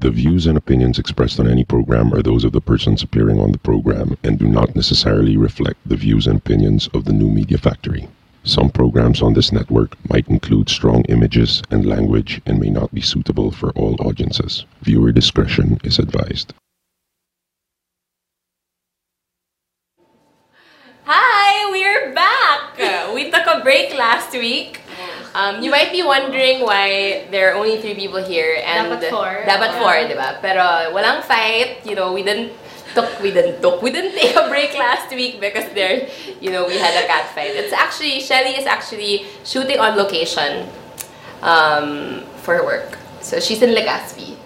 The views and opinions expressed on any program are those of the persons appearing on the program and do not necessarily reflect the views and opinions of the New Media Factory. Some programs on this network might include strong images and language and may not be suitable for all audiences. Viewer discretion is advised. Hi, we're back! We took a break last week. You might be wondering why there are only 3 people here and Dapat 4. Dapat 4, di ba? Pero walang fight. You know, we didn't take a break last week because we had a cat fight. It's actually Shelly is actually shooting on location for work. So she's in Legazpi.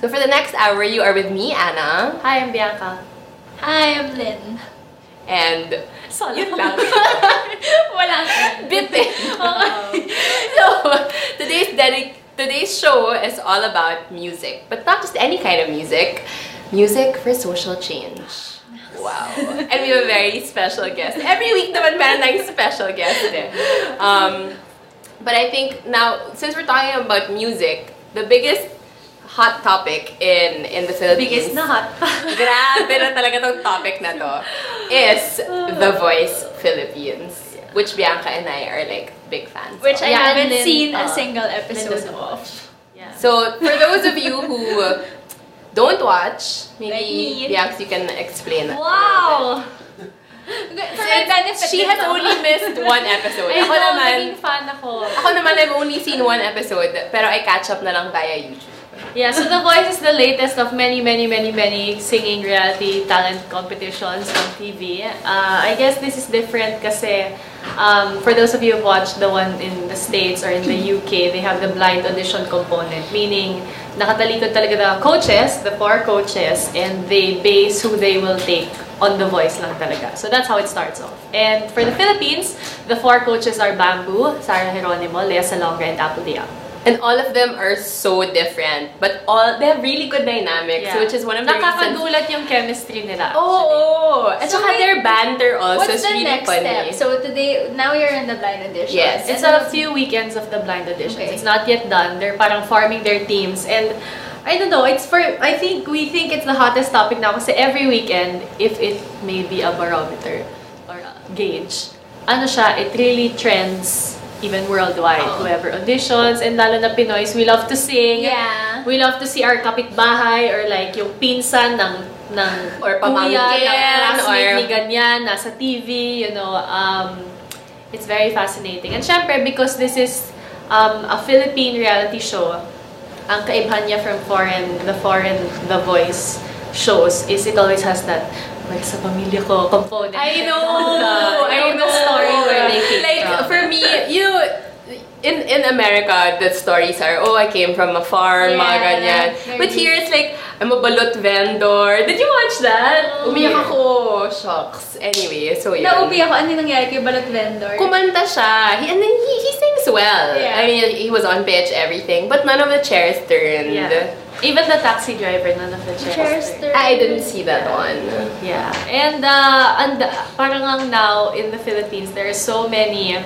So for the next hour, you are with me, Anna. Hi, I'm Bianca. Hi, I'm Lynn. And yun lang. Walang Bit eh. So today's show is all about music, but not just any kind of music. Music for social change. Wow. And we have a very special guest. Every week naman meron tayong special guest eh. But I think now, since we're talking about music, the biggest hot topic in the Philippines. Biggest na hot. Grabe na talaga tong topic na to. Is The Voice Philippines. Which Bianca and I are like big fans Which of. I haven't seen a single episode Lynn of. Yeah. So for those of you who don't watch, maybe Like me. Bianca, you can explain that. Wow! She has only missed 1 episode. I Ako know, naman, naging fan ako. I've only seen 1 episode, pero I catch up na lang via YouTube. Yeah, so The Voice is the latest of many singing reality talent competitions on TV. I guess this is different kasi for those of you who watched the one in the States or in the UK, they have the blind audition component, meaning nakatalikod talaga the coaches, the 4 coaches, and they base who they will take on The Voice lang talaga. So that's how it starts off. And for the Philippines, the 4 coaches are Bamboo, Sarah Geronimo, Lea Salonga, and Apple Diab. And all of them are so different, but they have really good dynamics, Yeah. which is one of the reasons. Nakakagulat yung chemistry nila. Oh, at So saka their banter also What's is the really next funny. step? So now you're in the blind audition. Yes. It's a few weekends of the blind auditions. Okay. It's not yet done. They're parang forming their teams. And I don't know, we think it's the hottest topic now kasi every weekend, if it may be a barometer or a gauge, it really trends even worldwide. Oh. Whoever auditions, and lalo na Pinoys, we love to sing. Yeah. We love to see our kapitbahay or like yung pinsan ng Or kuya, pamangkin, ng classmate or- ni ganyan, nasa TV, it's very fascinating. And syempre, because this is a Philippine reality show, ang kaibahan niya from The Voice shows is it always has that sa pamilya ko component. I know. The story where they came like from. for me, in America, the stories are, I came from a farm, mga Yeah, ganyan. very But here it's like, I'm a balot vendor. Did you watch that? Umiyak Yeah. ako. Shocks. Anyway, so yun. Naubi ako. Ano yung nangyari kay Balot Vendor? Kumanta siya. And then he sings well. Yeah. I mean, he was on pitch, everything. But none of the chairs turned. Yeah. Even the taxi driver, none of the chairs. I didn't see that one. Yeah. And parang ang now in the Philippines, there are so many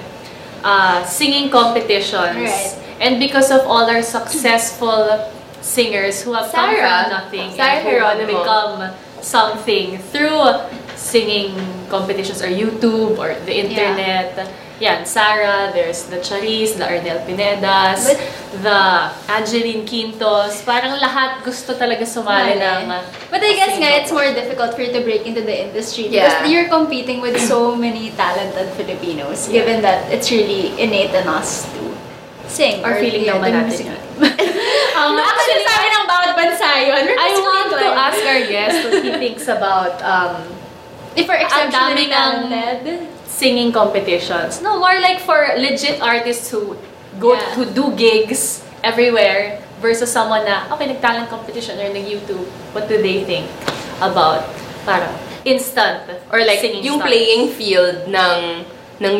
singing competitions. Right. And because of all our successful singers who have come Sarah. from nothing Sarah and who have Geronimo. become something through singing competitions or YouTube or the internet. Yeah, Sarah, there's the Charis, the Arnel Pinedas, the Angeline Quintos. Parang lahat gusto talaga sumali ng But I guess singing nga, it's more difficult for you to break into the industry Yeah. because you're competing with so many talented Filipinos, given that it's really innate in us to sing. Or feeling naman the natin music. yun. Actually, sabi ng bawat bansa yun. I want to ask our guest what he thinks about if we're exceptionally daming ng- talented. singing competitions. No, more like for legit artists who go Yeah. who do gigs everywhere versus someone na, nag-talent competition or nag-YouTube. What do they think about parang instant Or like, singing yung stars? playing field ng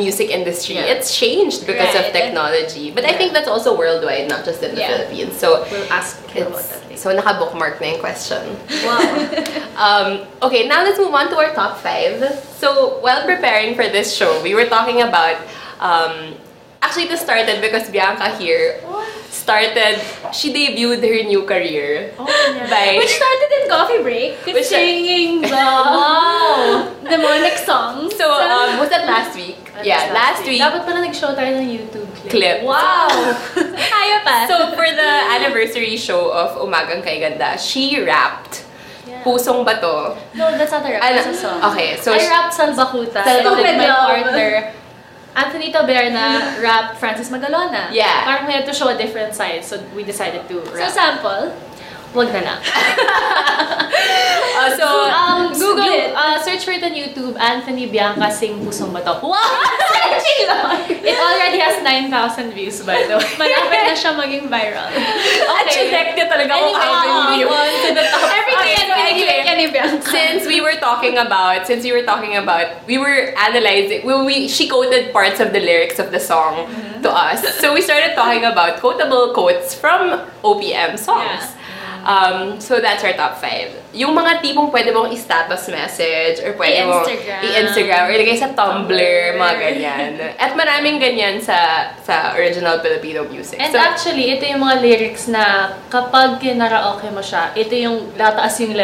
music industry, Yeah. it's changed because of Right. technology. But I Yeah. think that's also worldwide, not just in the Yeah. Philippines. So, We'll ask him about that later. so naka-bookmark na yung question. Wow. Okay, now let's move on to our top 5. So, while preparing for this show, we were talking about, actually this started because Bianca here she debuted her new career by... Which started in Coffee Break. Singing the Monarch song. So, was that last week? Yeah, last week. Dapat pala nag-show tayo ng YouTube clip. Wow! Kaya pa. So, for the anniversary show of Umagang Kay Ganda, she rapped Pusong Bato. No, that's not a rap. That's a song. Okay, so... I rapped Salbakuta. Salbakuta. And my partner, Anthony Taberna, rapped Francis Magalona. Yeah. Parang we had to show a different side, so we decided to rap. So, sample. Wag na lang. Google it. Search for it on YouTube, Anthony Bianca sing Pusong Bato. Wow! Searching lang. It already has 9,000 views, by the way. Malapit na siya maging viral. Okay. Check niya talaga kung Anyway, view. Since we were talking about, we were analyzing, she quoted parts of the lyrics of the song to us. So we started talking about quotable quotes from OPM songs. So that's our top 5. Yung mga tipong pwede mong i-status message or pwede mong i-Instagram or ilagay sa Tumblr, mga ganyan. At maraming ganyan sa original Filipino music. And actually, ito yung mga lyrics na kapag kinaraoke mo siya, ito yung lataas yung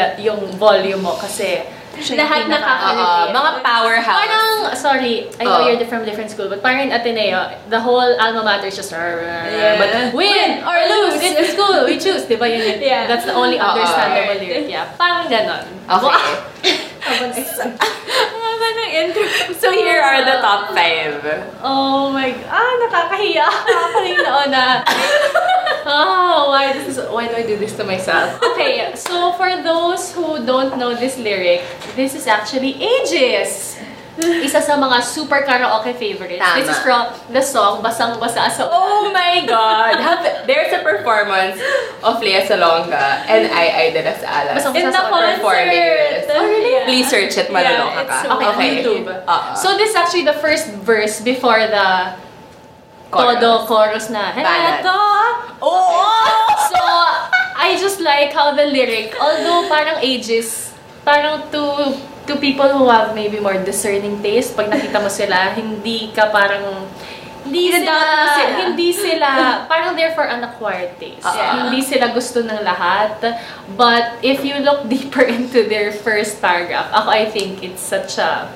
volume mo kasi lahat nakaka-relate. Mga powerhouse. Parang, sorry, I know you're from different school, but parang in Ateneo, the whole alma mater is just but win or lose, it's school, we choose. Diba yun? Yeah. That's the only understandable lyric. Yeah. Parang ganon. Okay. Haba ng intro. So here are the top 5. Oh my God. Nakakahiya. Nakakahiya na. Oh, why do I do this to myself? Okay, so for those who don't know this lyric, this is actually Aegis. Isa sa mga super karaoke favorites. Tama. This is from the song Basang Basa sa Oh my God! There's a performance of Lea Salonga and I de las Alas. In the performing this. Oh, really? Yeah. Please search it, malulungka ka. it's so Okay, on YouTube. So this is actually the first verse before the Todo chorus na. Ballad. Heto! So, I just like how the lyric, although parang Aegis, parang to people who have maybe more discerning taste, pag nakita mo sila, hindi sila, parang they're for an acquired taste. Hindi sila gusto ng lahat. But if you look deeper into their first paragraph, I think it's such a,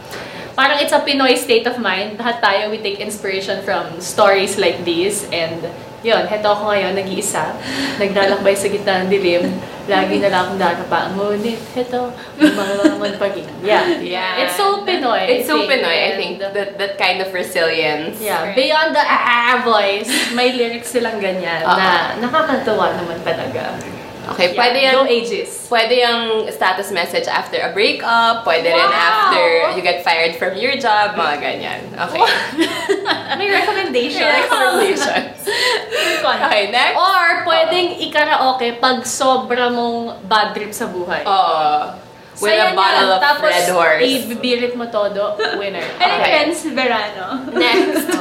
parang it's a Pinoy state of mind. Lahat tayo, we take inspiration from stories like these. And yun, heto ako ngayon, nag-iisa, naglalakbay sa gitna ng dilim. Lagi na lang akong darapa. Ngunit, heto, mga paging. Yeah. It's so Pinoy. It's so Pinoy, I think. That kind of resilience. Yeah. Beyond the voice, may lyrics silang ganyan na nakakatuwa naman talaga. Okay, Yeah, pwede yan. no Aegis. Pwede yung status message after a breakup, pwede rin after you get fired from your job, mga ganyan. Okay. May recommendation. Recommendations. Okay, next. Or pwedeng i-karaoke pag sobra mong bad trip sa buhay. With a bottle of Tapos, Red Horse. ibibirit mo todo, winner. And Okay. Renz Verano. Next.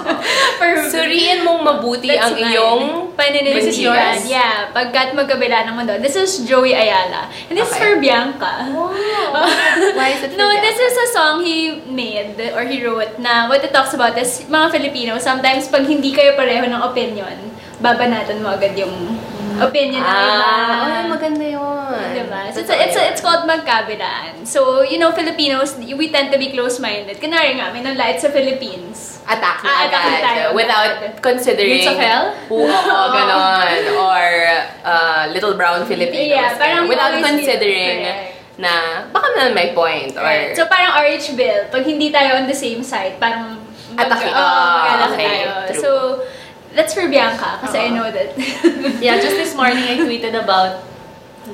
Suriin mong mabuti ang iyong paninisigan. Bendigas. Yeah, pagkat magkabila naman doon. This is Joey Ayala. And this is Okay. for Bianca. Why is it for No, Bianca? this is a song he made or he wrote na what it talks about is mga Filipino, sometimes pag hindi kayo pareho ng opinion, babanatan mo agad yung opinion ng iba. maganda yun. Diba? So it's called magkabilaan. So, you know, Filipinos, we tend to be close-minded. Kunwari nga, may nanlait sa Philippines. Attack na Attack tayo. agad. Without considering Gates of Hell? ganon. Or Little Brown Filipinos. Yeah, parang without always considering correct. na baka naman may point. Or Right. So, parang RH Bill, pag hindi tayo on the same side, parang Attack. mag-attack Okay, tayo. true. So, that's for Bianca, kasi I know that. Yeah, just this morning I tweeted about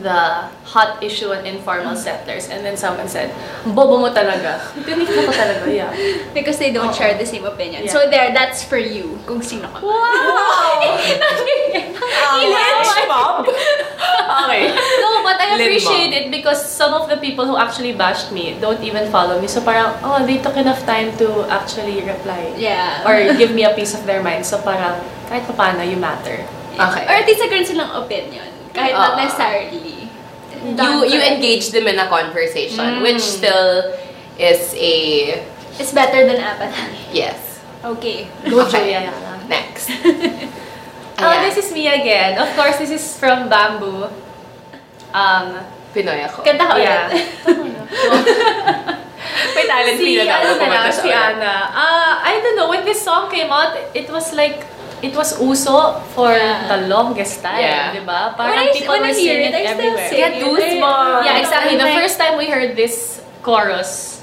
the hot issue on informal settlers, and then someone said, bobo mo talaga. Tinignan ko talaga, yeah. Because they don't share the same opinion. Yeah. So there, that's for you, kung sino ka. Wow! Okay. No, but I Lin appreciate it because some of the people who actually bashed me don't even follow me. So parang, they took enough time to actually reply. Yeah. Or give me a piece of their mind. So parang, kahit pa paano, you matter. Okay. Or at least nagkaroon silang opinion. Kahit not necessarily. You engage them in a conversation, which still is a It's better than apathy. yes. Okay. Go, Okay. Julia. Next. Ayan. this is me again. Of course, this is from Bamboo. Pinoy ako. Kanta ka Yeah. May talent Si, feel na ano na kumanta lang, siya si ulit. Ana. I don't know, when this song came out, it was like, it was uso for the longest time, Yeah. di ba? Parang When I- people when I were hear singing it, I still everywhere. sing. Get goosebumps. Yeah, exactly. The Like- first time we heard this chorus,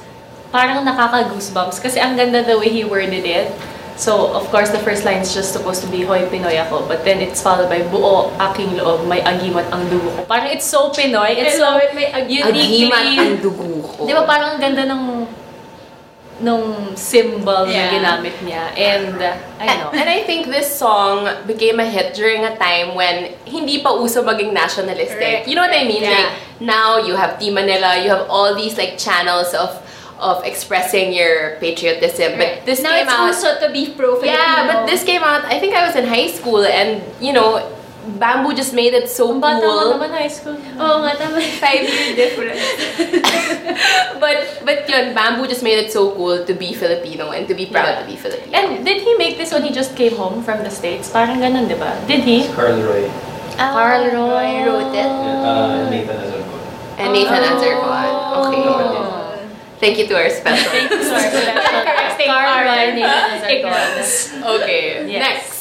parang nakaka-goosebumps kasi ang ganda the way he worded it. So, of course, the first line is just supposed to be, Hoy, Pinoy ako. But then it's followed by, Buo, aking loob, may agimat ang dugo ko. Parang it's so Pinoy. It's I love so it. May uniquely... Agimat ang dugo ko. Di ba parang ang ganda nung symbol na Yeah. ginamit niya. And, I don't know. And I think this song became a hit during a time when hindi pa uso maging nationalistic. Right. You know what I mean? Yeah. Like, now you have Team Manila, you have all these like channels of expressing your patriotism. But this now came it's out... also to be pro-Filipino. Yeah, but this came out, I think I was in high school, and, you know, Bamboo just made it so Ang bata mo cool. naman high school. Oo nga, tama. 5-year difference. but yun, Bamboo just made it so cool to be Filipino and to be proud Yeah. to be Filipino. And did he make this when he just came home from the States? Parang ganun, di ba? Did he? Carl Roy. Carl Roy wrote it. Nathan Azarco. And Nathan Azarcon. Okay. Oh. Thank you to our special. Correcting Carl Roy, our ignorance. Okay, Yes. next.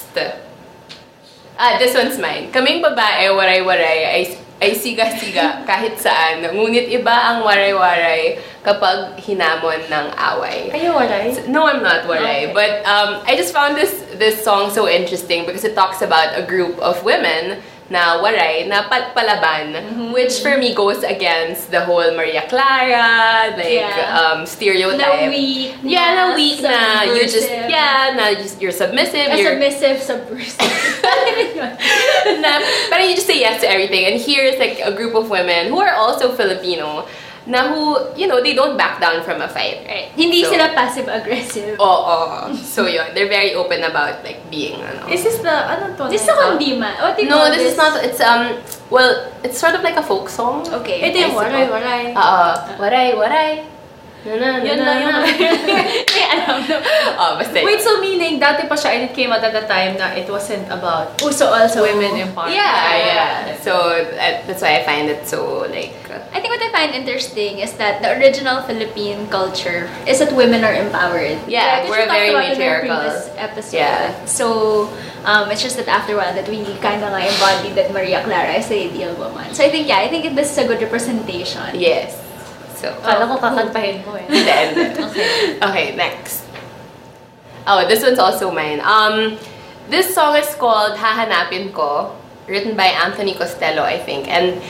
This one's mine. Kaming babae, waray-waray, ay siga-siga kahit saan. Ngunit iba ang waray-waray kapag hinamon ng away. Are you alright? No, I'm not waray. Okay. But I just found this song so interesting because it talks about a group of women na waray, na palaban, which for me goes against the whole Maria Clara, like, Yeah. stereotype. Na weak. Yeah, na weak na you just, subversive. you're submissive. A You're, submissive, subversive. na, parang you just say yes to everything. And here's like a group of women who are also Filipino, na who, you know, they don't back down from a fight. Right. Hindi So- sila passive-aggressive. Oo. So yun, they're very open about like being, ano. Is this the, anong to? This is a kondima. What do you No, call this is not, it's, well, it's sort of like a folk song. Okay. Ito yung I suppose. waray. Waray, waray. Na, na, na, Yun lang yung... May alam na. basta Wait, so meaning, dati pa siya and it came out at the time na it wasn't about Uso also. women empowerment. Yeah. So, that's why I find it so, like, I think what I find interesting is that the original Philippine culture is that women are empowered. Yeah, Right? we're We talked very about it in our matriarchal. previous episode. Yeah. So, it's just that after a while that we kind of like embodied that Maria Clara is the ideal woman. So I think, yeah, I think this is a good representation. yes. So, Kala ko kakantahin mo eh. Then, okay, next. Oh, this one's also mine. This song is called Hahanapin Ko, written by Anthony Costello, I think. And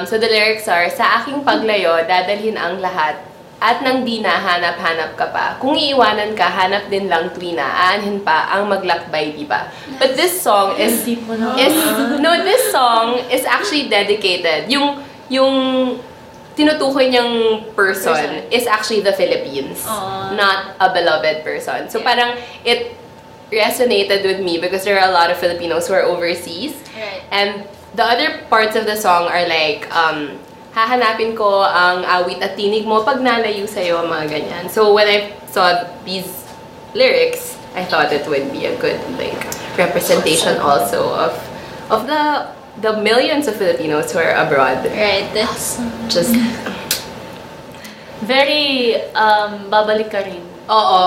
so the lyrics are, sa aking paglayo, dadalhin ang lahat, at nang di na hanap-hanap ka pa. Kung iiwanan ka, hanap din lang tuwina, aanhin pa ang maglakbay, di ba? But this song is this song is actually dedicated. Yung tinutukoy niyang person is actually the Philippines, not a beloved person. So parang it resonated with me because there are a lot of Filipinos who are overseas. Right. And the other parts of the song are like, hahanapin ko ang awit at tinig mo pag nalayo sa'yo, mga ganyan. So when I saw these lyrics, I thought it would be a good like representation also of the millions of Filipinos who are abroad. Right. Just, Very, babalik ka rin. oo,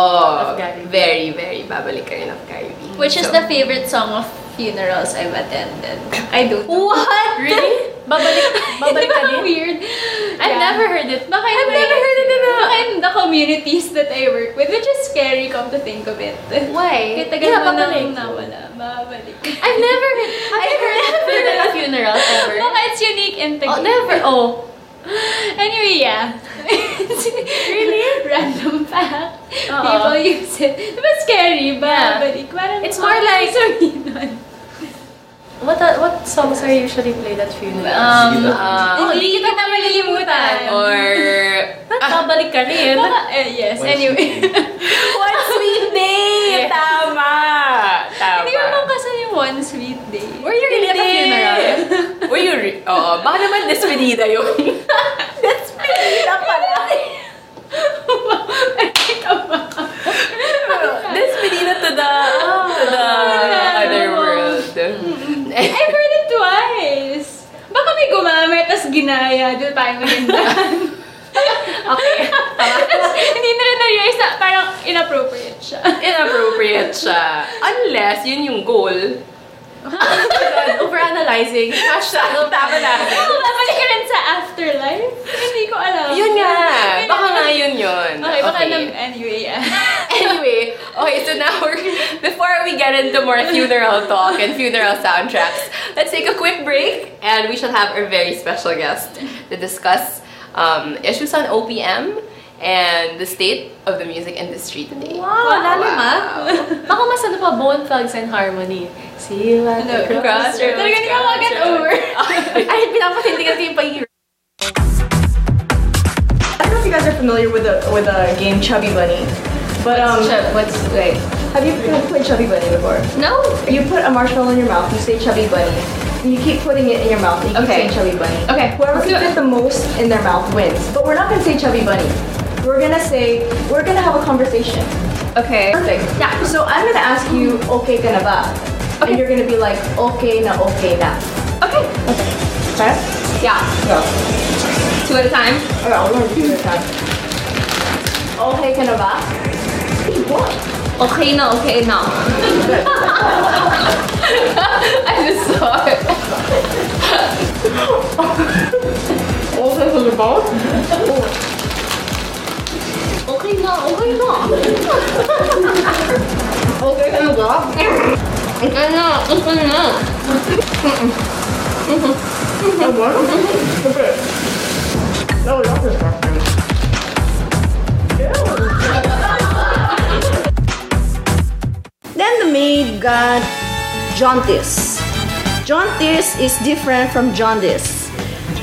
Of Gary B. very, very babalik ka rin of Gary B. Which is So- the favorite song of funerals I've attended. I don't know. What? Really? Babalik ka din? Weird. I've never heard it. Baka I've never heard it Baka in the communities that I work with, which is scary come to think of it. Why? Kaya tagal Yeah, mo babalik. nang nawala. Babalik. I've never heard. I heard at a funeral ever. Baka it's unique in Oh, Taguig. never. Oh. Anyway, yeah. Really? Random fact. People use it. Diba scary? Babalik. Parang It's more like- sabihin nun. What songs are usually played at funerals? Hindi kita na malilimutan. Or Babalik ka rin. Yes, One anyway. One Sweet Day! Yes. Tama! Hindi mo bang kasal yung One Sweet Day? Were you really at a funeral? Were you Oo, baka naman despedida yun. Despedida pala. Despedida to the other world. tas ginaya. Doon pa yung magandahan. Okay. Hindi na rin na-realize na parang inappropriate siya. Inappropriate siya. Unless yun yung goal. Overanalyzing. Hashtag tama na. Babalik ka rin sa afterlife? Hindi ko alam. Yun nga. Baka nga yun. Okay, baka anyway, Anyway, okay, so now before we get into more funeral talk and funeral soundtracks, let's take a quick break and we shall have our very special guest to discuss issues on OPM and the state of the music industry today. Wow, lalim Baka mas ano pa, Bone Thugs and Harmony. See you at the crossroads. Talaga hindi ka mag-get over. Ay, pinapatindigan ko yung pahirap. I don't know if you guys are familiar with the game Chubby Bunny, but What's like? have you played Chubby Bunny before? No. You put a marshmallow in your mouth, you say Chubby Bunny, and you keep putting it in your mouth, and you keep Okay. saying Chubby Bunny. Okay. Whoever can fit the most in their mouth wins. But we're not gonna say Chubby Bunny. We're gonna have a conversation. Okay. Perfect. Yeah. So I'm gonna ask you, okay ka na ba? Okay. And you're gonna be like, okay na, okay na. Okay. Okay? Yeah. Go. 2 at a time. Okay, I'll learn to do this time. Okay ka na ba? What? Okay na, okay na. I just saw it. Okay ka na ba? Okay na, okay na. Okay ka na ba? Okay na, okay na. Okay. No, not this question. Then the maid got jaundice. Jaundice is different from jaundice.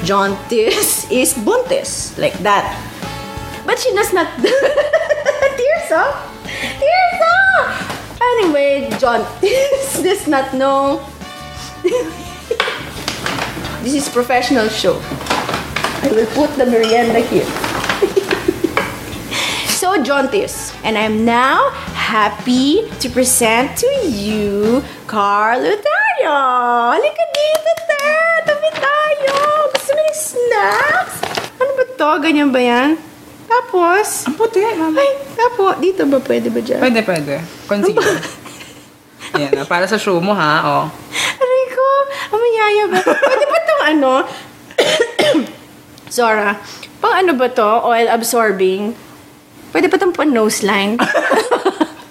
Jaundice is buntis, like that. But she does not. Tirsa? Tirsa! Anyway, jaundice does not know. This is professional show. I will put the merienda here. So, jaundice. And I'm now happy to present to you Carl Lutario. Halika dito, te. Tabi tayo. Gusto mo ng snacks? Ano ba to? Ganyan ba yan? Tapos? Ang puti, mama. Ay, tapos. Dito ba? Pwede ba dyan? Pwede. Concealer. Yan, para sa show mo, ha? Oh. Aray ko. Amayaya ba? Pwede ba itong ano? Zora, pang ano ba to? Oil absorbing? Pwede ba itong pang nose line?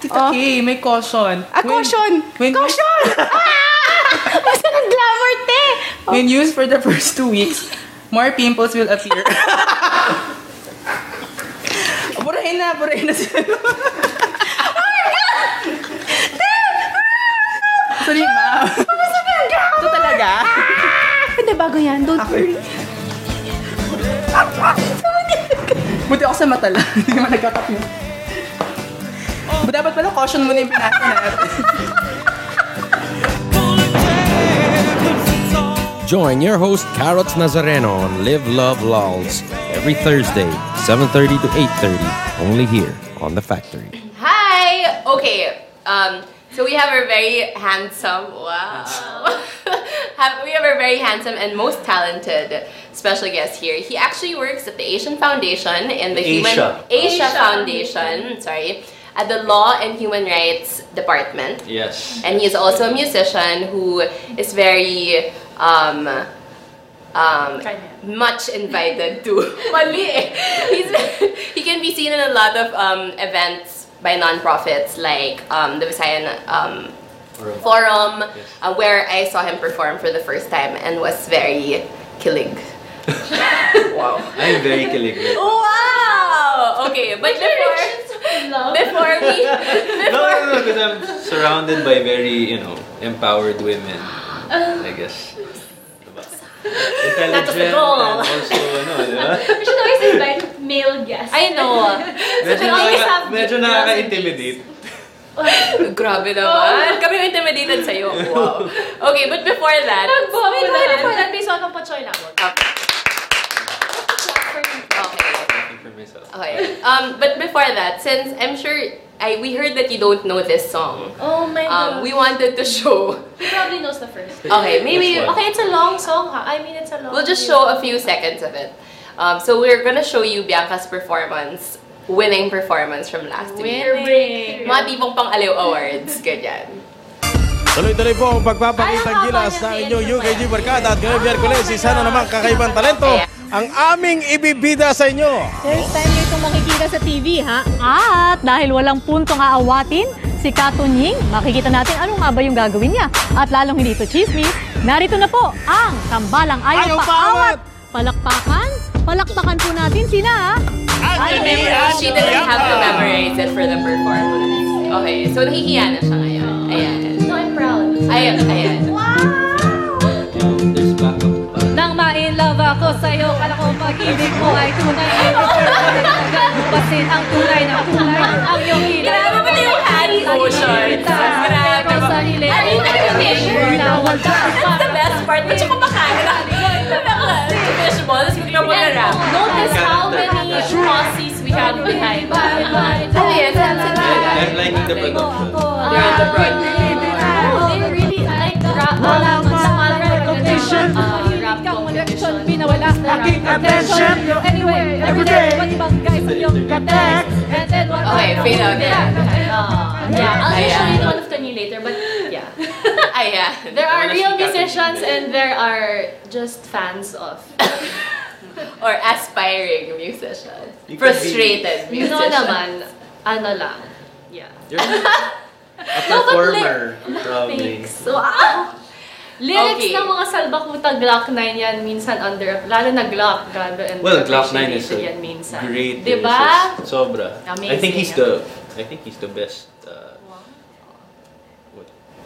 Tita Kay, may caution. Caution! when- Caution! Basta ng glamour, te! When used for the first 2 weeks, more pimples will appear. Burahin na sila. Sorry, ma. Ito talaga? Hindi, bago yan. Don't worry. Buti ako sa mata lang. Hindi naman nagkakap yun. But dapat pala caution muna yung pinasa natin. Join your host Carrots Nazareno on Live Love Lols every Thursday, 7:30 to 8:30, only here on The Factory. Hi! Okay, so we have our very handsome, we have our very handsome and most talented special guest here. He actually works at the Asian Foundation in the Asia Foundation, sorry, at the Law and Human Rights Department. Yes. And he is also a musician who is very much invited to Mali eh. He can be seen in a lot of events by non-profits like the Visayan Forum, where I saw him perform for the first time and was very kilig. Wow. I'm very kilig. Wow! Okay, but before we No, because I'm surrounded by very, empowered women. I guess. Intelligent That was the goal. and also, di ba? We should always invite male guests. I know. Medyo nakaka-intimidate. Grabe naman. Kami yung intimidated sa'yo. Wow. Okay, but before that... Before that, may song ng Pachoy lang. Okay. Speaking for myself. Okay. But before that, since I'm sure we heard that you don't know this song. Oh my god. We wanted to show. He probably knows the first. Okay, maybe Which one? Okay, it's a long song, ha? I mean, it's a long. we'll just show a few seconds of it. So we're gonna show you Bianca's performance, winning performance from last week. Winning. Mga tipong pang-aliw awards, ganyan. Tuloy-tuloy po ang pagpapakitang gilas ng inyong UKG Barkada at ngayong Miyerkules, isa na namang kakaibang talento ang aming ibibida sa inyo. First time nyo itong makikita sa TV, ha? At dahil walang puntong aawatin, si Katunying, makikita natin ano nga ba yung gagawin niya. At lalong hindi ito chismis, narito na po ang tambalang ayaw paawat. Palakpakan po natin sina, ha? She didn't have to memorize it for the performance. Okay, so nahihiya na siya ngayon. Ayan. No, I'm proud. Ayan. There's backup. Nang ma-in-love ako sa'yo, kala ko pag-ibig mo ay tunay. Pasin ang tunay na tunay. Ang iyong hilang. Grabe ba na yung hand motions? Grabe ba? Sarili. That's the best part. Ba't siya kumakain? Fishball, tapos biglang mo na-rap. Notice how many posses we have behind. Yes, I'm liking the production. They're on the front. They really like rap competition. Rap competition. Pinawala aking attention. Anyway, every day, ibang guys yung katek. And then one Okay, fade out there. Yeah, I'll show you one of the new later, but yeah. Ayan. There are real musicians and there are just fans of. Or aspiring musicians. You could Frustrated You know musicians. naman, ano lang. Yeah. You're a performer, probably. Thanks. Wow! Lyrics Okay. ng mga salbakuta Glock 9 yan, minsan lalo na Glock, grabe. And Well, Glock 9 is a yan minsan. great Diba? lyricist. Sobra. Amazing, I think he's the best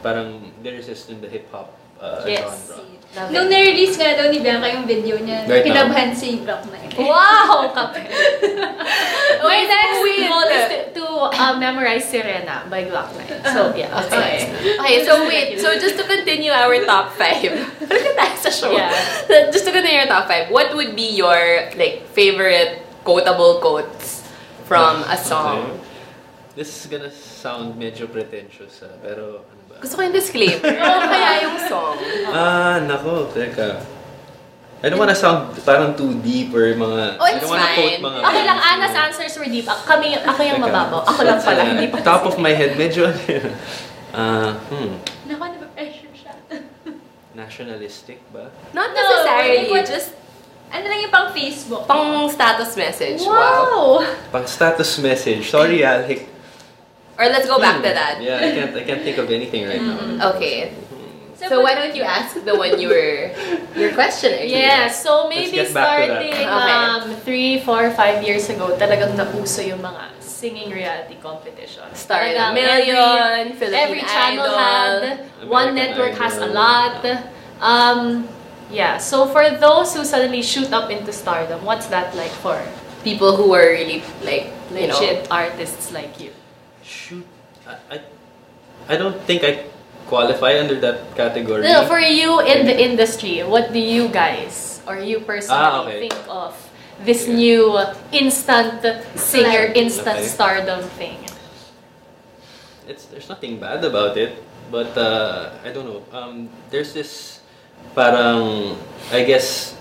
parang lyricist in the hip-hop Yes. genre. Love Nung it. na-release nga daw ni Bianca yung video niya, Right now. kinabhan si Block 9. Wow! Kape. My next Sweet. goal is to memorize Sirena by Glock 9. So, yeah. that's Okay. nice. Okay, so wait. So just to continue our top 5. Balik na tayo sa show. Yeah. Just to continue our top 5. What would be your favorite quotable quotes from a song? This is gonna sound medyo pretentious, pero ano ba? Gusto ko yung disclaimer. Ano kaya yung song? Nako, teka. I don't wanna sound parang too deep or mga... Oh, I it's don't wanna quote fine. mga... Okay lang, Anna's answers were deep. Ako yung Teka. mababaw. Ako lang pala, hindi pa. Top of my head, medyo... Naku, napapressure siya. Nationalistic ba? Not No, necessarily. like what- Just Ano lang yung pang Facebook? pang status message. Wow! Pang status message. Sorry, Alec. Or let's go back to that. Yeah, I can't think of anything right now. Okay. So why don't you ask the one your question actually? Yeah, so maybe Let's get back to that. starting 3, 4, 5 years ago, talagang nauso yung mga singing reality competitions. Star of the Talagang Million, Philippine every channel Idol. had, one American network has a Idol. lot. Yeah, so for those who suddenly shoot up into stardom, what's that like for People who are really you know, legit artists like you? Shoot. I don't think I qualify under that category. No, for you in the industry, what do you guys or you personally okay. think of this new instant singer, instant Okay. stardom thing? There's nothing bad about it, but I don't know. There's this parang I guess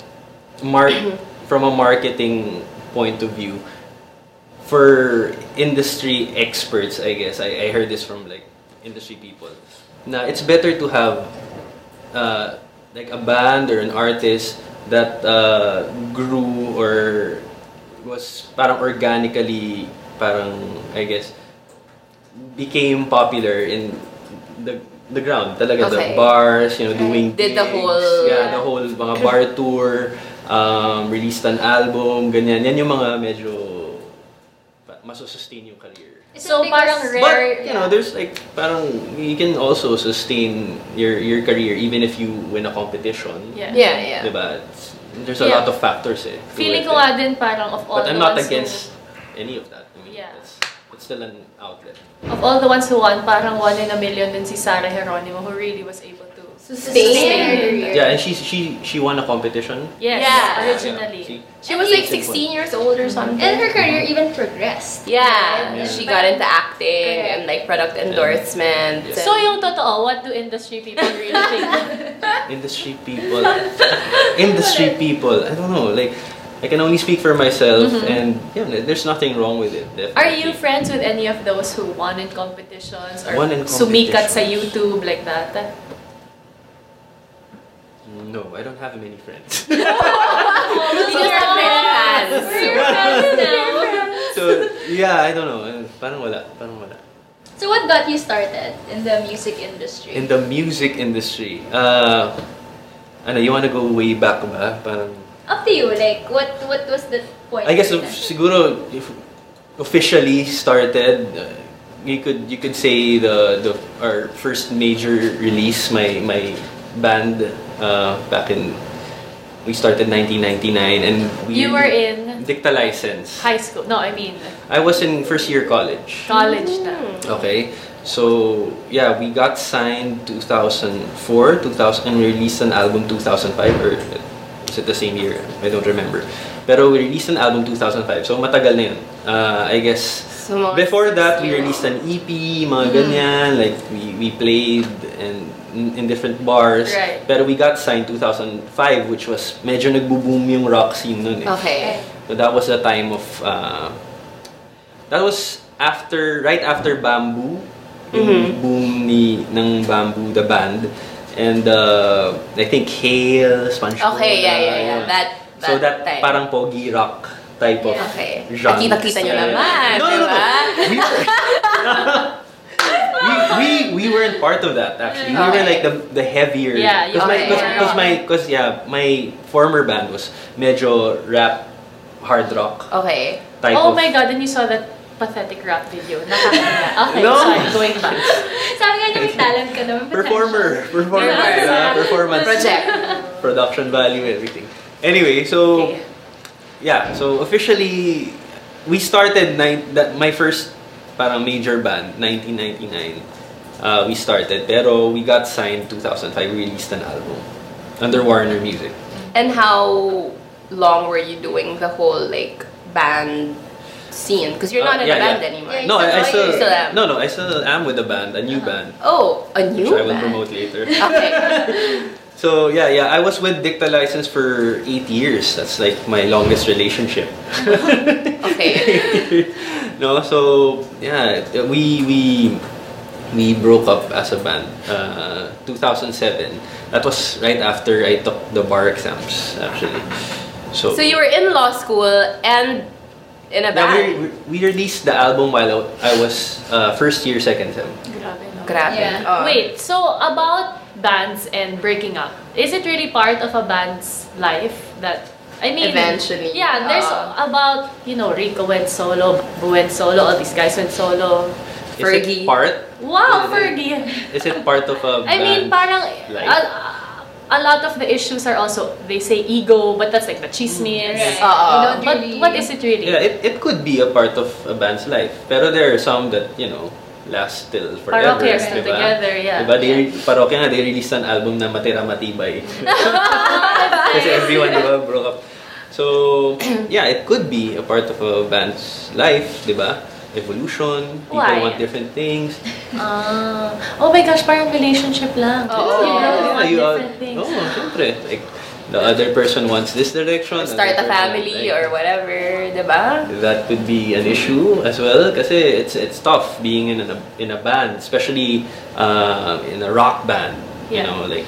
from a marketing point of view for industry experts. I guess I heard this from industry people. Now it's better to have like a band or an artist that grew or was parang organically I guess became popular in the ground talaga, Okay. the bars, doing Did the gigs, whole- the whole mga bar tour, released an album, ganyan. Yan yung mga medyo masussustain yung career. So parang But rare. there's parang you can also sustain your career even if you win a competition. Yeah. Yeah. Diba? There's a Yeah. lot of factors to Feeling it, ko nga din parang of all But I'm the not ones against any of that. I mean, Yeah. it's still an outlet. of all the ones who won, parang 1 in a million din si Sarah Geronimo who really was able to Sustain. Yeah, and she won a competition. Yes, Yeah. originally. See? She was like 16 years old or something. And her career even progressed. Yeah, Yeah. she got into acting and like product endorsement. Yeah. So yung totoo, what do industry people really think? Industry people. Industry people. I don't know. Like, I can only speak for myself, and yeah, there's nothing wrong with it. Definitely. Are you friends with any of those who won in competitions or Won in sumikat sa competitions. YouTube like that? No, I don't have many friends. We just have many fans. So yeah, I don't know. Parang wala. So what got you started in the music industry? In the music industry, ano, you wanna go way back ba? Parang, Up to you, like what was the point? I guess of it? siguro if officially started, you could say our first major release, my band back in, we started 1999, and You were in Dicta License. high school. No, I mean I was in first year college. college na. Okay, so yeah, we got signed 2004, 2000, and released an album 2005, or was it the same year? I don't remember. Pero we released an album 2005, so matagal na yun. I guess So, mga before that, 6 we years. released an EP, mga ganyan, like we played and in different bars. Right. Pero we got signed 2005, which was medyo nagbo-boom yung rock scene nun eh. Okay. So that was the time of that was right after Bamboo, yung boom ng Bamboo, the band, and I think Hale, Sponge Okay, Cola, yeah. So that time. parang pogi rock type of Okay. genre. Nakita-kita nyo naman, No. diba? We weren't part of that actually. We were like the heavier. Yeah, you Because were my former band was medyo rap, hard rock Okay. type Oh of. my god, and you saw that pathetic rap video. Nakakaya. Okay, No. sorry, going back. Sabi nga niya may talent ka naman. Performer, performance, Project. production value, everything. Anyway, so Okay. yeah, so officially we started my first parang major band 1999. We started, pero we got signed 2005. We released an album under Warner Music. And how long were you doing the whole like band scene? Because you're not in a band anymore. Yeah, No, I still You still am. no, I still am with the band, a new band, Oh, a new which I will band. promote later. Okay. So yeah, I was with Dicta License for 8 years. That's like my longest relationship. Okay. No, so yeah, we broke up as a band 2007. That was right after I took the bar exams actually. So So you were in law school and in a yeah, band. we released the album while I was first year, second sem. Grabe, no? Grabe. Yeah. Oh. Wait, so about bands and breaking up, is it really part of a band's life that, I mean, Eventually. yeah, there's about, Rico went solo, Boo went solo, all these guys went solo. Is Fergie. it part? Wow, Is it- Fergie! Is it part of a I mean, band parang, life? a lot of the issues are also, they say ego, but that's like the chismis. Right. Oo. You don't But really- what is it really? Yeah, it could be a part of a band's life. Pero there are some that, last till forever. Parokya are still diba? together, yeah. Diba? Parokya nga, they released an album na Matira Matibay. Kasi everyone, broke up. So, yeah, it could be a part of a band's life, diba? Evolution, people Why? want different things. Oh my gosh, parang relationship lang. Oo. You really want you different things. syempre. Like, the other person wants this direction. Start a other person, family like, or whatever, diba? that could be an issue as well kasi it's tough being in a band, especially in a rock band. Yeah. Like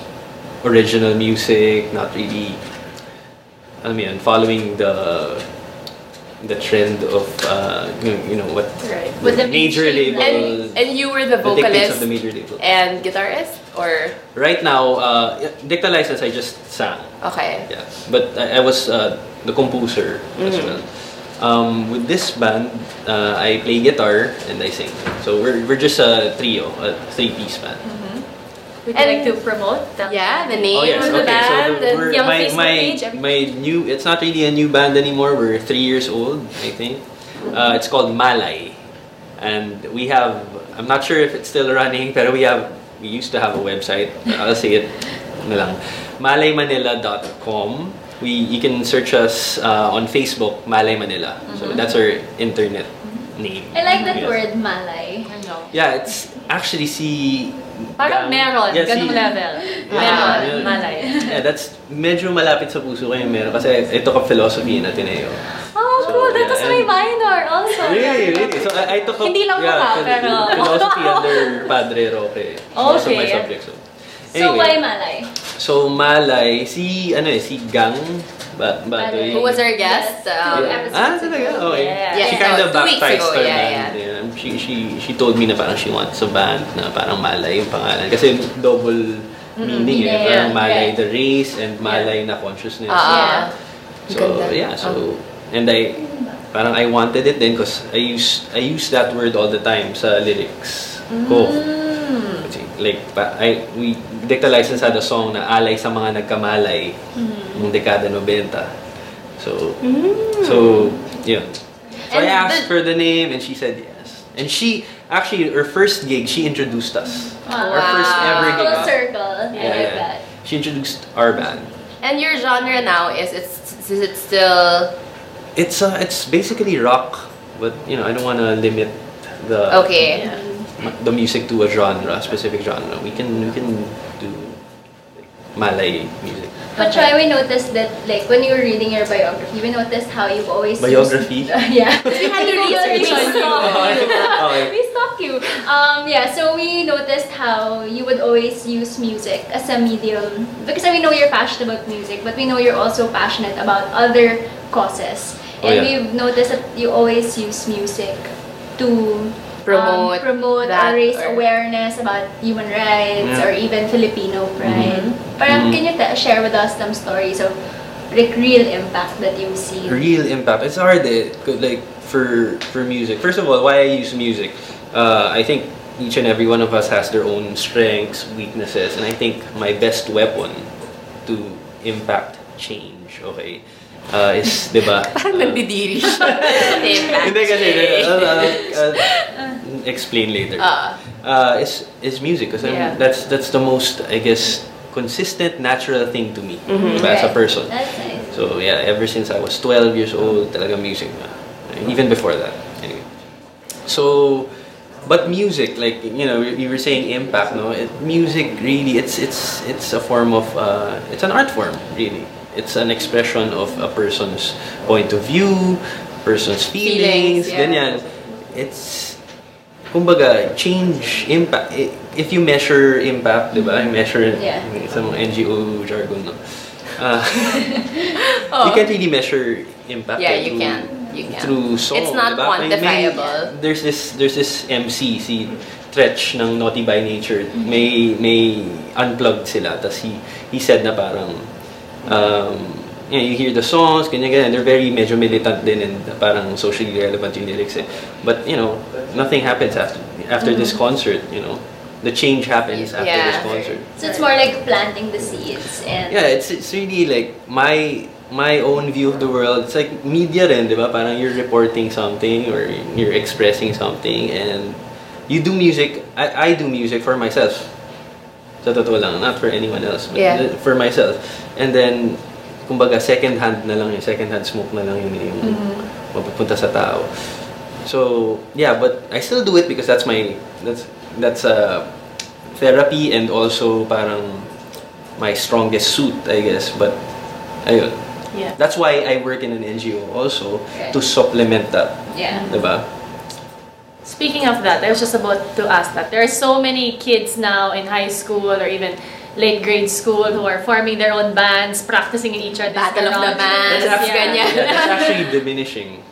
original music, not really following the trend of what Right. With the major mainstream, labels, And you were the the dictates vocalist of the major label. and guitarist? Or, Right now, Dicta License, I just sang. okay. Yeah, but I was the composer as well. With this band, I play guitar and I sing. So we're just a trio, a 3-piece band. Would you like to promote? Yeah, the name Oh yes, of the okay. band. So we're, you have a my Facebook my page? my new. It's not really a new band anymore. We're 3 years old, I think. It's called Malay, and we have. I'm not sure if it's still running, but we have we used to have a website. I'll say it na lang. malaymanila.com. You can search us on Facebook, Malay Manila. So that's our internet name. I like that Yes. word, Malay. Yeah, it's actually Parang meron, Yeah, ganung level. Meron, yeah. malay. Yeah, that's medyo malapit sa puso ko yung meron kasi I took up philosophy in Ateneo. Oh, cool. That was my minor also. Really? So I took up Hindi lang mata, pero- philosophy under Padre Roque. Most of my Okay. subjects. So, why Malay? So Malay, si Gang Badoy. Who was our guest? Talaga? Okay. Yeah. She kind of 2 weeks baptized ago, her yeah, band. Yeah. She told me na parang she wants a band na parang Malay yung pangalan. Kasi double meaning eh. Parang Malay the race and Malay na consciousness. So, yeah. So, and I wanted it then because I use that word all the time sa lyrics ko. Like, we Dicta License had a song na alay sa mga nagkamalay ng dekada 90. So, yun. So I asked for the name and she said yes. And she, actually, her first gig, she introduced us. Our first ever gig. Full circle. I like that. She introduced our band. And your genre now is it still... It's basically rock, but you know, I don't want to limit the music to a specific genre. We can do Malay music. But Troy, we noticed that, like, when you were reading your biography, we noticed how you've always Biography? yeah. We had to research on you. We stalk you. Yeah, so we noticed how you would always use music as a medium. Because we know you're passionate about music, but we know you're also passionate about other causes. And we've noticed that you always use music to promote or raise awareness about human rights or even Filipino pride. Parang, can you share with us some stories of like real impact that you've seen? Real impact. It's hard like for music. First of all, why I use music. I think each and every one of us has their own strengths, weaknesses, and I think my best weapon to impact change, is, diba? Parang nandidiri siya. Hindi kasi, explain later. Is music, because that's the most, I guess, consistent, natural thing to me as a person. That's nice. So yeah, ever since I was 12 years old, talaga music na. Even before that, anyway. So, but music, like, you know, you were saying impact, no? Music really, it's a form of, it's an art form, really. It's an expression of a person's point of view, person's feelings, ganyan. It's, kumbaga, change, impact. If you measure impact, diba? You measure sa mga NGO jargon, no? You can't really measure impact. Yeah, you can. Through song, it's not diba? quantifiable. There's this MC, si Tretch ng Naughty by Nature. May unplugged sila. Tas he said na parang, you know, you hear the songs, ganyan, they're very medyo militant din and parang socially relevant yung lyrics eh. But, you know, nothing happens after this concert, you know. The change happens after this concert. So it's more like planting the seeds and... Yeah, it's really like my own view of the world. It's like media rin, di ba? Parang you're reporting something or you're expressing something and you do music. I do music for myself. Sa totoo lang, not for anyone else, but for myself. And then, kumbaga, second-hand smoke na lang yung mapupunta sa tao. So, yeah, but I still do it because that's therapy and also parang my strongest suit, I guess. But, ayun. Yeah. That's why I work in an NGO also, to supplement that. Yeah. Diba? Speaking of that, I was just about to ask that. There are so many kids now in high school or even late grade school who are forming their own bands, practicing in each other's Battle of the Bands. That's actually diminishing.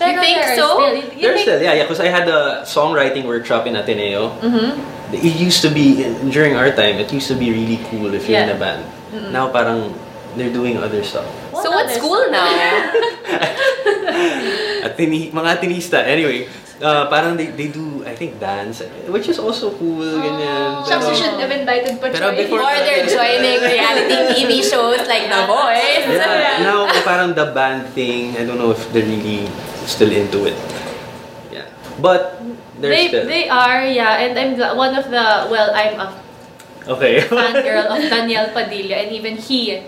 You think so? There's still, yeah, because I had a songwriting workshop in Ateneo. It used to be, during our time, it used to be really cool if you're in a band. Now parang they're doing other stuff. So what's school now? Mga Atenista. Anyway, parang they do, I think, dance, which is also cool. Ganyan. Shucks, you should have invited pa Troy. Or they're joining reality TV shows like The Voice. Yeah, now parang the band thing, I don't know if they're really still into it. Yeah. But They are, yeah, and one of the, I'm a Okay. fangirl of Daniel Padilla, and even he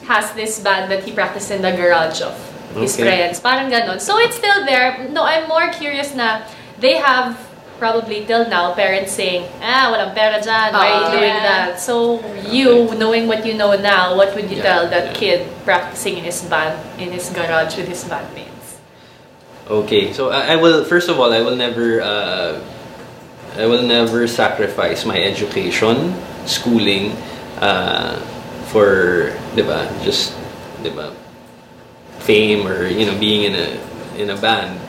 has this band that he practiced in the garage of his friends. Parang ganon. So it's still there. No, I'm more curious na they have probably till now parents saying, walang pera dyan, why are you doing that? So you, knowing what you know now, what would you tell that kid practicing in his band, in his garage with his bandmates? Okay, so I will, first of all, I will never sacrifice my education, schooling, for, diba, just, diba, fame or, being in a band.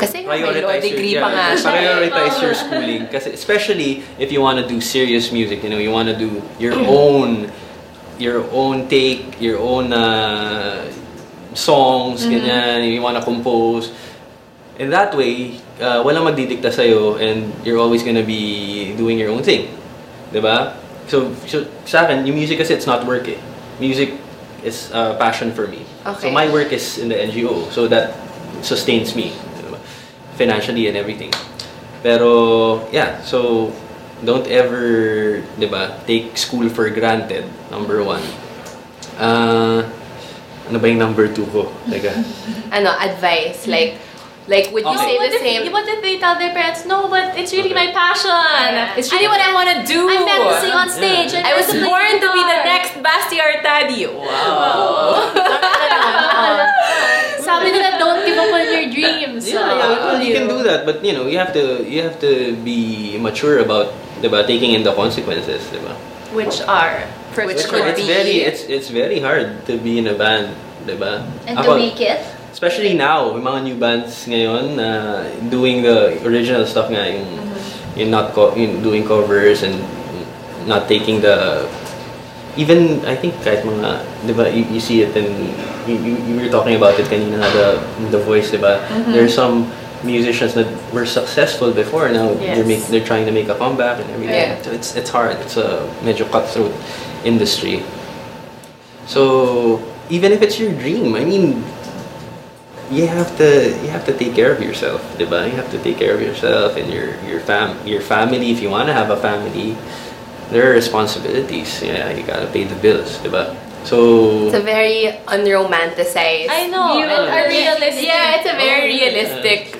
Kasi may law degree pa nga siya. Prioritize your schooling. Kasi especially if you want to do serious music, you want to do your own take, your own songs, ganyan, you want to compose. In that way, walang magdidikta sa'yo and you're always gonna be doing your own thing. Diba? So sa akin, yung music kasi it's not work eh. Music is a passion for me. Okay. So my work is in the NGO. So that sustains me. Diba? Financially and everything. Pero, yeah, so don't ever, diba, take school for granted, number one. Ano ba yung number 2 ko? Teka. Advice, like would you say the same? What if they tell their parents, no, but it's really my passion. It's really what I want to do. I'm meant to sing on stage. I was born to be the next Basti Artadio. Wow. Sabi nila, don't give up on your dreams. You can do that, but you have to be mature about, diba, taking in the consequences, diba? Which are it's very hard to be in a band, diba? And to make it. Especially now, yung mga new bands ngayon doing the original stuff nga, yung not doing covers and not taking the, even I think kahit mga, diba, you see it and you were talking about it kanina, the Voice, diba? There's some musicians that were successful before, now they're trying to make a comeback and everything. So it's hard. It's a medyo cutthroat industry. So even if it's your dream, I mean, you have to take care of yourself, diba? You have to take care of yourself and your family. If you want to have a family, there are responsibilities. Yeah, you gotta pay the bills, diba? So it's a very unromanticized. I know. Realistic. Yeah, it's a very realistic.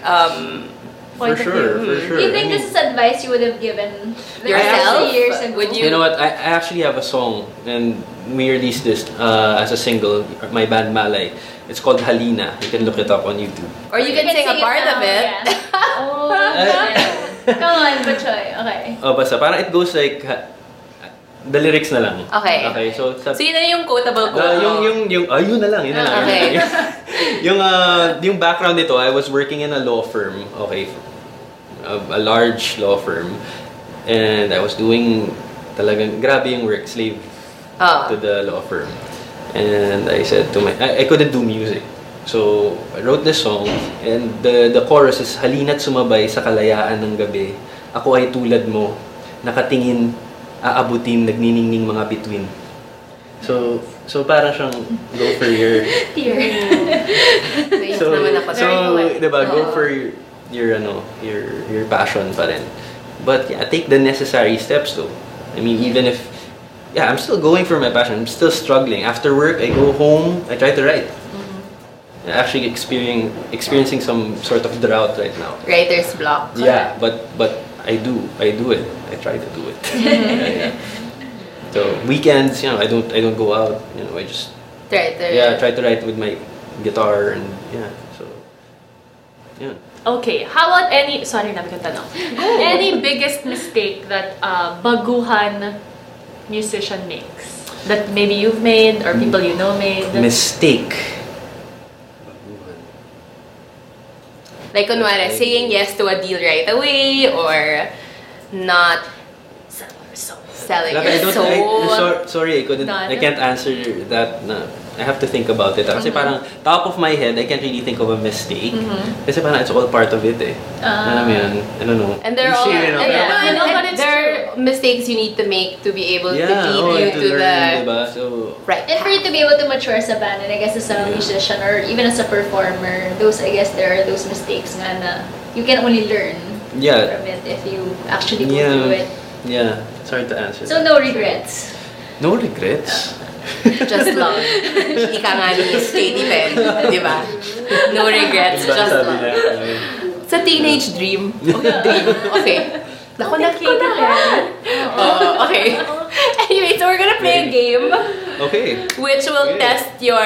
For sure. Do you think this is advice you would have given yourself? Years ago? Would you know what? I actually have a song and we released this as a single. My band Malay. It's called Halina. You can look it up on YouTube. Or you can sing a part of it. Come on, Bachoy. Okay. Basta parang it goes like the lyrics na lang. Okay. So yun na yung quotable quote. Yun na lang. Okay. yung background nito, I was working in a law firm. Okay. A large law firm. And I was doing talagang grabe yung work, slave to the law firm. And I said to I couldn't do music. So I wrote this song and the chorus is, halina't sumabay sa kalayaan ng gabi. Ako ay tulad mo, nakatingin, aabutin, nagniningning mga bituin. So parang siyang go for your diba, go for your passion pa rin. But yeah, take the necessary steps though. I mean, even if I'm still going for my passion. I'm still struggling. After work, I go home. I try to write. I'm actually experiencing some sort of drought right now. Writer's block. Yeah, but I do it. I try to do it. Yeah. So weekends, I don't go out. I just try to write with my guitar and So yeah. Okay, how about sorry, nabi kong tanong. Any biggest mistake that baguhan musician makes that maybe you've made or people you know made? Mistake. Like kunwari, saying yes to a deal right away or not selling your soul. Sorry, I can't answer that. No. I have to think about it. Kasi parang top of my head, I can't really think of a mistake. Kasi parang it's all part of it eh. Alam mo yun? I don't know. And there are mistakes you need to make to be able to lead you to learn, diba? So, right. And for you to be able to mature as a band, and I guess as a musician or even as a performer, I guess there are those mistakes nga na you can only learn Yeah. from it if you actually go Yeah. through it. Yeah. It's hard to answer. So no regrets. No regrets. Just love. Ika nga ni Katy Perry, di ba? No regrets, Diba just sabi love. niya, It's a teenage dream. Dream. Okay. Naku, Katy nagkulahan. Okay. Anyway, so we're gonna play a game Okay. which will Okay. test your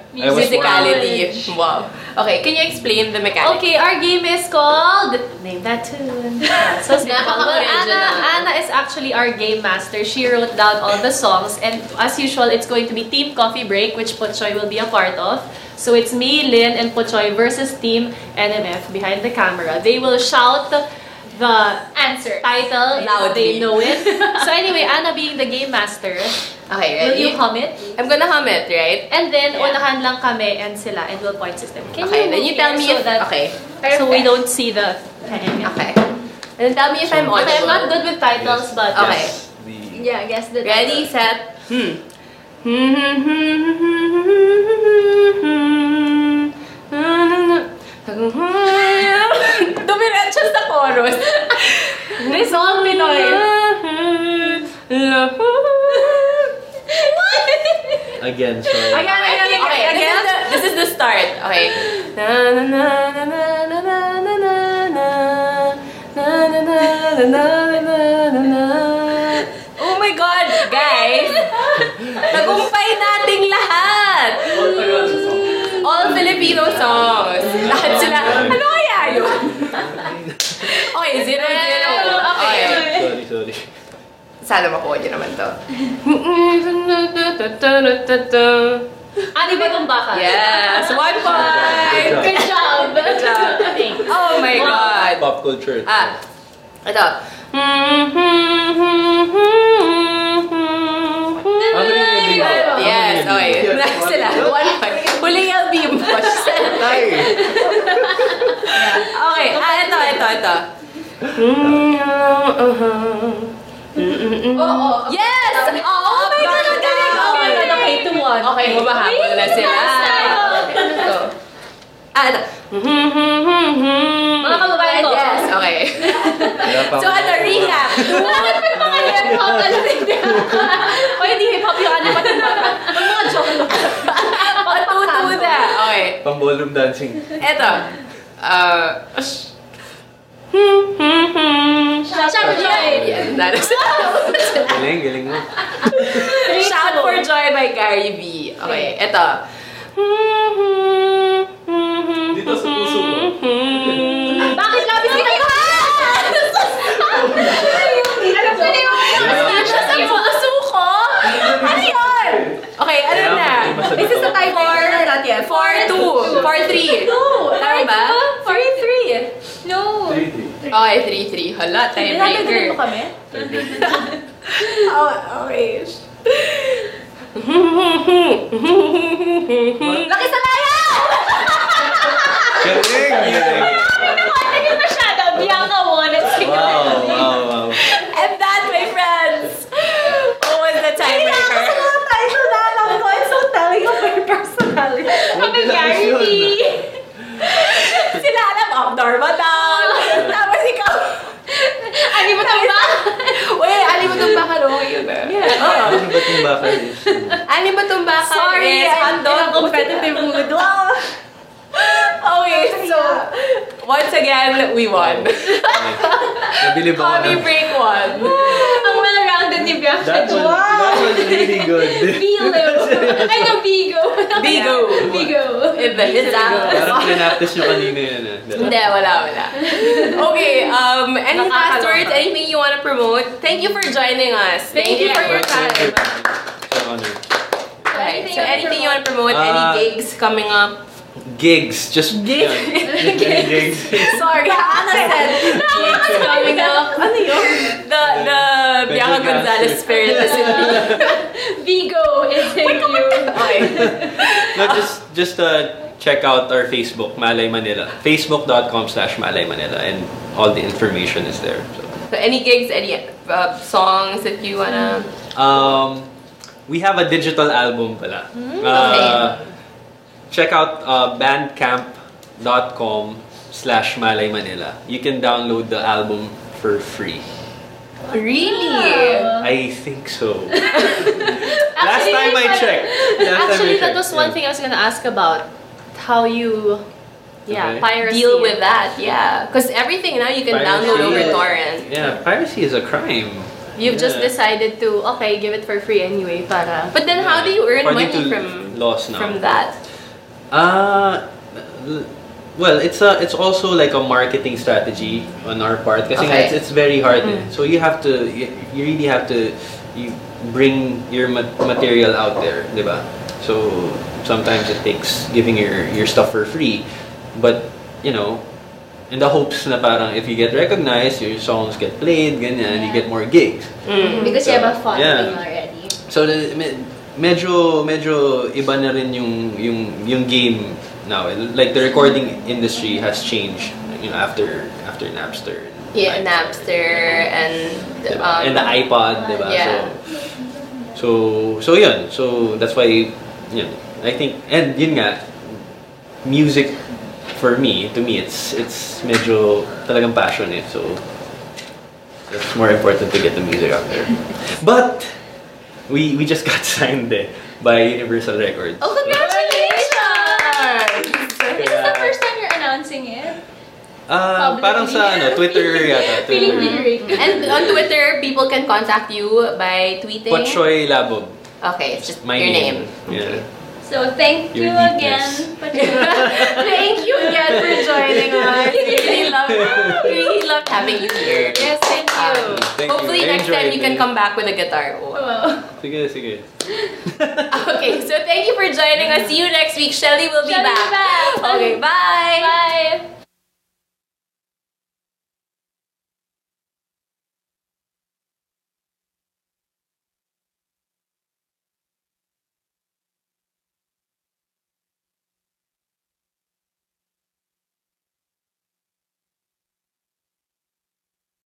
I was musicality. Wow. Okay, can you explain the mechanics? Okay, our game is called Name That Tune. So simple. Well, Anna is actually our game master. She wrote down all the songs, and as usual, it's going to be Team Coffee Break, which Pochoy will be a part of. So it's me, Lynn, and Pochoy versus Team NMF behind the camera. They will shout the Answer. title if Loudly. they know it. So anyway, Anna being the game master, Okay, will ready? you hum it? I'm gonna hum it, right? And then, Yeah. unahan lang kami and sila, and we'll point system. Can Okay, you then move you tell here me so if... that Okay. so we don't see the... Okay. And then tell me if I'm audible. Okay, I'm not good with titles, but... Okay. Yeah, guess the Ready, title. set, Dumiretso sa chorus. This all Pinoy. Again, sorry. Okay, this is the start. Okay. Na na na na na na na na na na. Na na na na na na na na. Oh my God, guys! Tagumpay nating lahat! All Filipino songs. Lahat sila. Ano kaya yun? Okay, 0-0. Okay. Sorry. Sana makuha niyo naman to. Ani ba itong baka? Yes! 1 point! Good job! Good job. Oh my God! Pop culture. Ito. Yes, okay. Next sila. 1 point. Huling album po. Okay, ito. Yes! Oh my God! ang galing! Oh my God, okay, 2-1. Okay, humahabol na sila. Ito. Ito. Mga kababayan ko. Yes, okay. So, ano, recap. Bakit pa yung mga hip-hop? Ano hindi? O hindi hip-hop yung ano pa yung baka. Ang mga joke lang. Patutuda. Okay. Pang ballroom dancing. Eto. Shout joy! Yan, nalas. Galing mo. Shout for Joy by Gary V. Okay, eto. Dito sa puso mo. Bakit labis kita ka? Alam ko na yung Siya sa puso ko? Ano yun? Okay, ano na? This is the time for not yet. 4-2. 4-3. No! Tama ba? 3-3. No. Okay, 3-3. Hala, tiebreaker. Dinadagdagan mo kami? Okay. Laki sa kaya! Galing! Hindi masyado. Bianca won at Wow. And that, my friends, was the tiebreaker. title na alam ko. It's so telling of my personality. Kami Gary V. Sila alam, abnormal down. Tapos ikaw. Ano mo ba? Wait, ali mo itong baka no? Yun na. Ano ba itong baka is? Ali mo itong baka Sorry, is I'm in a handog. competitive mood. Okay, so, once again, we won. Nabilib ako Coffee na. break won. Ang well-rounded ni Bianca. That was really good. Bilo. Ay, no, Bigo. Bigo. Bigo. In the Parang plinaptis nyo kanina yan. Hindi, wala. Okay, any last words, anything you want to promote? Thank you for joining us. Thank you for your time. Okay, so anything you want to promote? Any gigs coming up? Gigs. Just gigs. Gigs. Sorry, Anna said gigs coming up. Ano yun? The Bianca Gonzalez spirit is in me. Vigo is in you. Okay. No, just check out our Facebook, Malay Manila. Facebook.com/Malay Manila, and all the information is there. So any gigs, any songs that you wanna? We have a digital album pala. Okay. Check out bandcamp.com /Malay Manila, you can download the album for free. Really? I think so. Last time I checked. That was one thing I was gonna ask about. How you, piracy. Deal with that, because everything now you can download over torrent. Yeah, piracy is a crime. You've just decided to give it for free anyway, para. But then how do you earn According money to from laws now. from that? Well, it's also like a marketing strategy on our part kasi it's very hard. So you really have to bring your material out there, diba? So sometimes it takes giving your stuff for free, but in the hopes na parang if you get recognized, your songs get played, ganyan, you get more gigs. Because you have a following already. So medyo iba na rin yung game now. Like the recording industry has changed, after Napster. Yeah, Napster and the iPod, diba? Yeah. So yun. So that's why I think, and yun nga, music to me it's medyo talagang passionate. So it's more important to get the music out there. But we just got signed by Universal Records. Oh, congratulations! Is this the first time you're announcing it? Parang sa Twitter yata. Feeling lyric. And on Twitter, people can contact you by tweeting. Pochoy Labog. Okay, it's just My your name. Yeah. So thank you Your again. Thank you again for joining us. We really love having you here. Yes, thank you. Thank Hopefully you. I next time enjoyed you can it. come back with a guitar. Sige. Okay, so thank you for joining us. See you next week. Shelly will be Shelly back. back. Okay, bye. Bye.